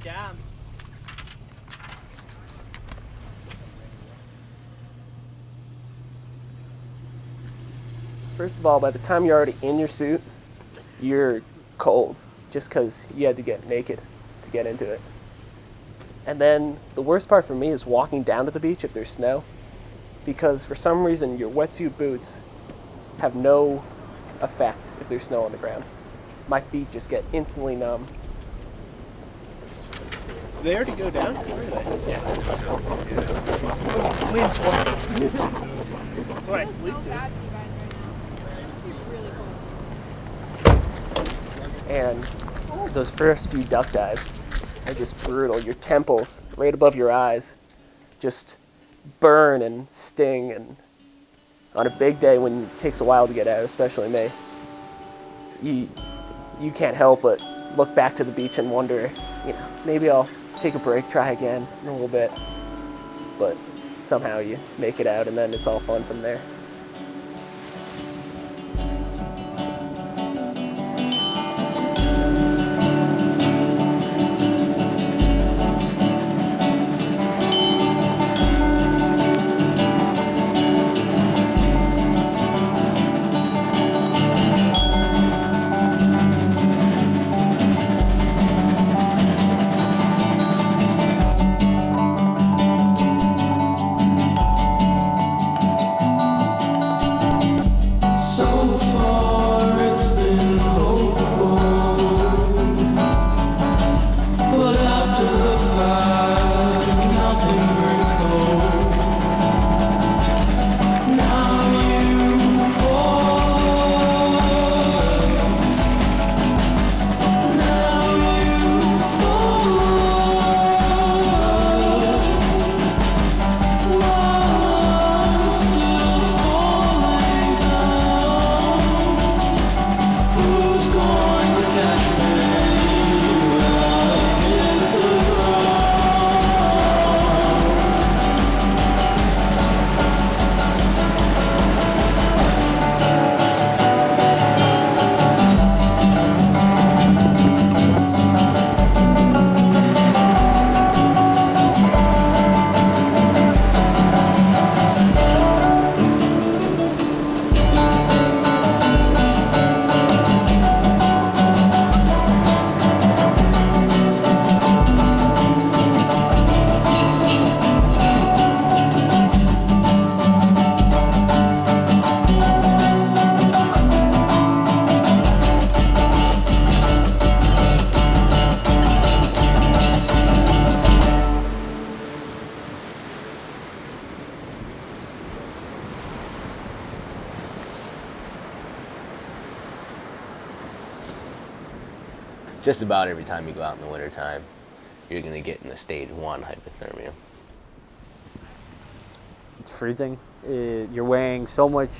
down. First of all, by the time you're already in your suit, you're cold just because you had to get naked to get into it. And then the worst part for me is walking down to the beach if there's snow, because for some reason your wetsuit boots have no effect if there's snow on the ground. My feet just get instantly numb. Did they already go down? Where are they? Yeah. That's what I sleep so through. bad for you guys right now. It's really cold. And those first few duck dives are just brutal. Your temples, right above your eyes, just burn and sting. And on a big day when it takes a while to get out, especially me, you can't help but look back to the beach and wonder, maybe I'll take a break, try again in a little bit. But somehow you make it out, and then it's all fun from there. Just about every time you go out in the wintertime, you're going to get in a stage 1 hypothermia. It's freezing. You're wearing so much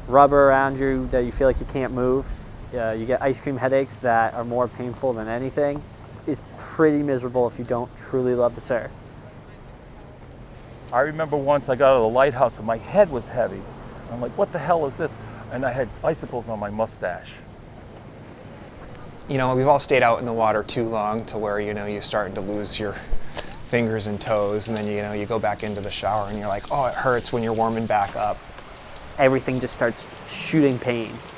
rubber around you that you feel like you can't move. You get ice cream headaches that are more painful than anything. It's pretty miserable if you don't truly love to surf. I remember once I got out of the lighthouse and my head was heavy. I'm like, what the hell is this? And I had icicles on my mustache. We've all stayed out in the water too long to where, you're starting to lose your fingers and toes, and then, you go back into the shower and you're like, oh, it hurts when you're warming back up. Everything just starts shooting pains.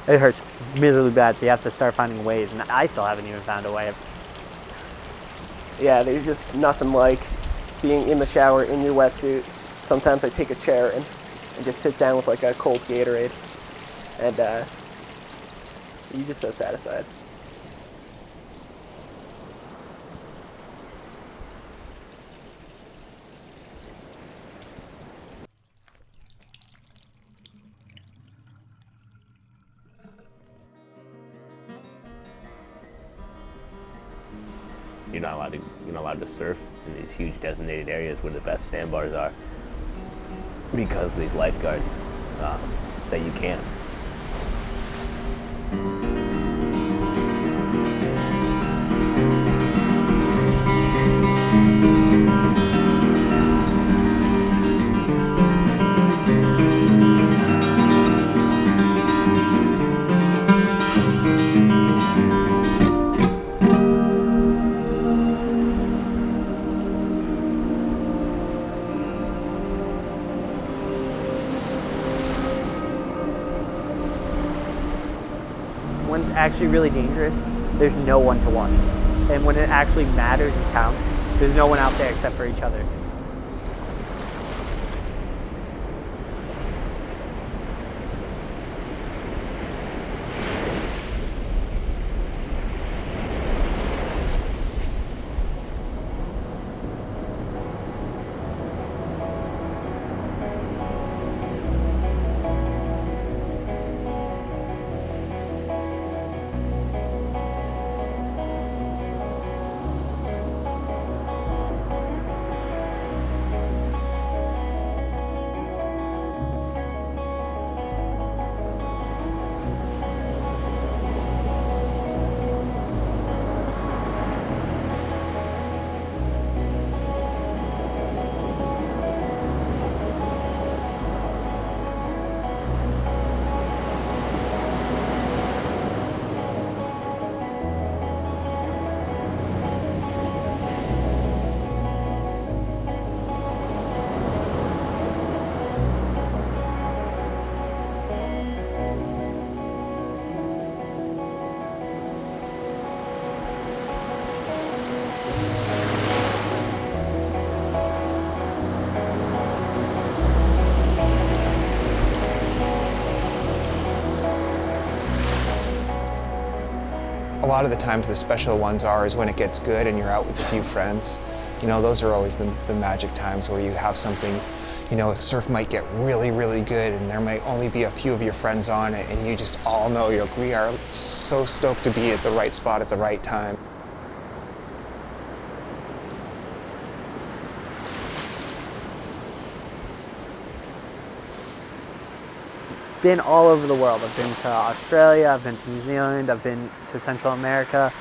It hurts miserably bad, so you have to start finding ways, and I still haven't even found a way. Yeah, there's just nothing like being in the shower in your wetsuit. Sometimes I take a chair and just sit down with like a cold Gatorade, and you're just so satisfied. You're not allowed to surf in these huge designated areas where the best sandbars are because these lifeguards say you can't. actually really dangerous, there's no one to watch us. And when it actually matters and counts, there's no one out there except for each other. A lot of the times the special ones is when it gets good and you're out with a few friends. You know, those are always the magic times where you have something, you know, surf might get really, really good and there might only be a few of your friends on it and you just all know, you're like, we are so stoked to be at the right spot at the right time. Been all over the world. I've been to Australia, I've been to New Zealand, I've been to Central America.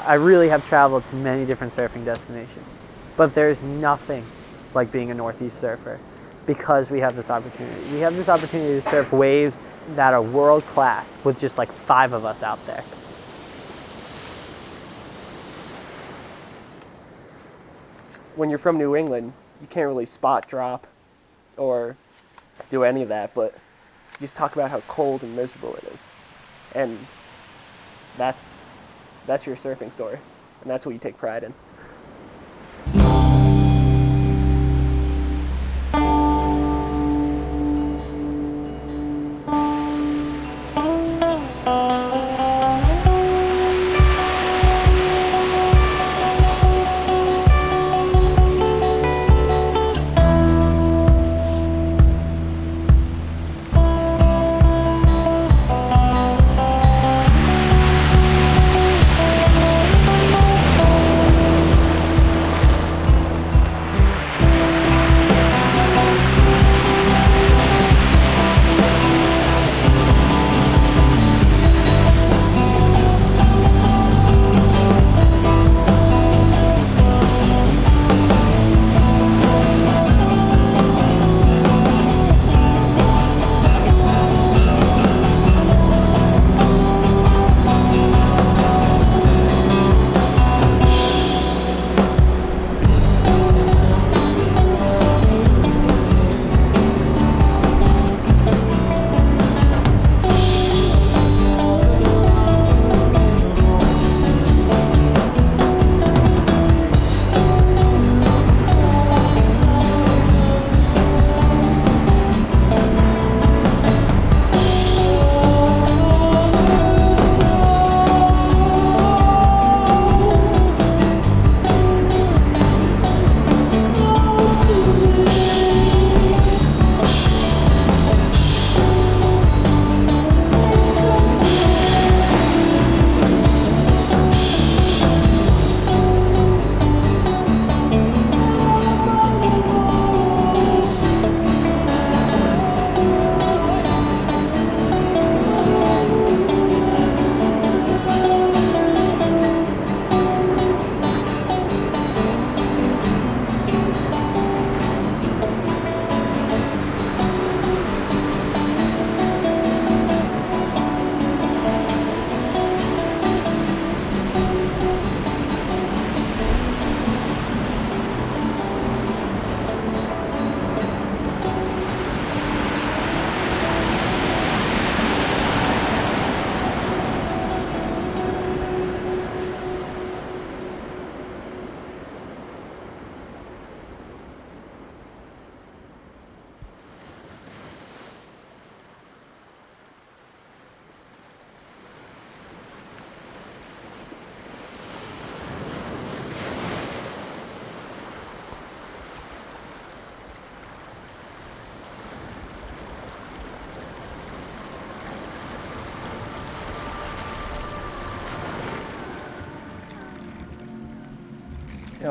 I really have traveled to many different surfing destinations. But there's nothing like being a Northeast surfer because we have this opportunity. We have this opportunity to surf waves that are world class with just like 5 of us out there. When you're from New England, you can't really spot drop or do any of that, but you just talk about how cold and miserable it is. And that's your surfing story, and that's what you take pride in.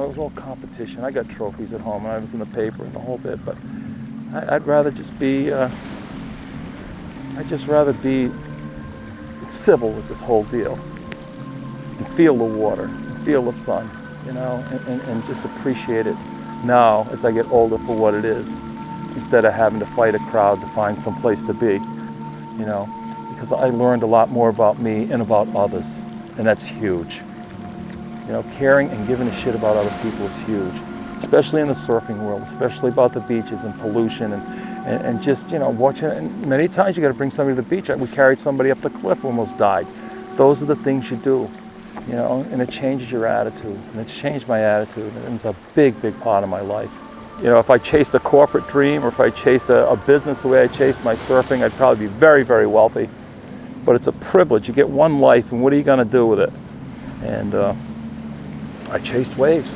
it was all competition. I got trophies at home, and I was in the paper and the whole bit, but I'd rather just be, I'd just rather be civil with this whole deal and feel the water, and feel the sun, and just appreciate it now as I get older for what it is, instead of having to fight a crowd to find some place to be, because I learned a lot more about me and about others, and that's huge. Caring and giving a shit about other people is huge, especially in the surfing world, especially about the beaches and pollution and just, watching it. And many times you got to bring somebody to the beach. We carried somebody up the cliff who almost died. Those are the things you do, and it changes your attitude. And it's changed my attitude, and it's a big, big part of my life. If I chased a corporate dream or if I chased a business the way I chased my surfing, I'd probably be very, very wealthy. But it's a privilege. You get one life, and what are you going to do with it? And I chased waves.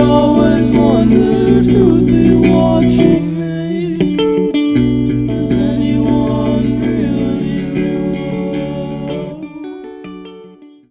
always wondered who'd be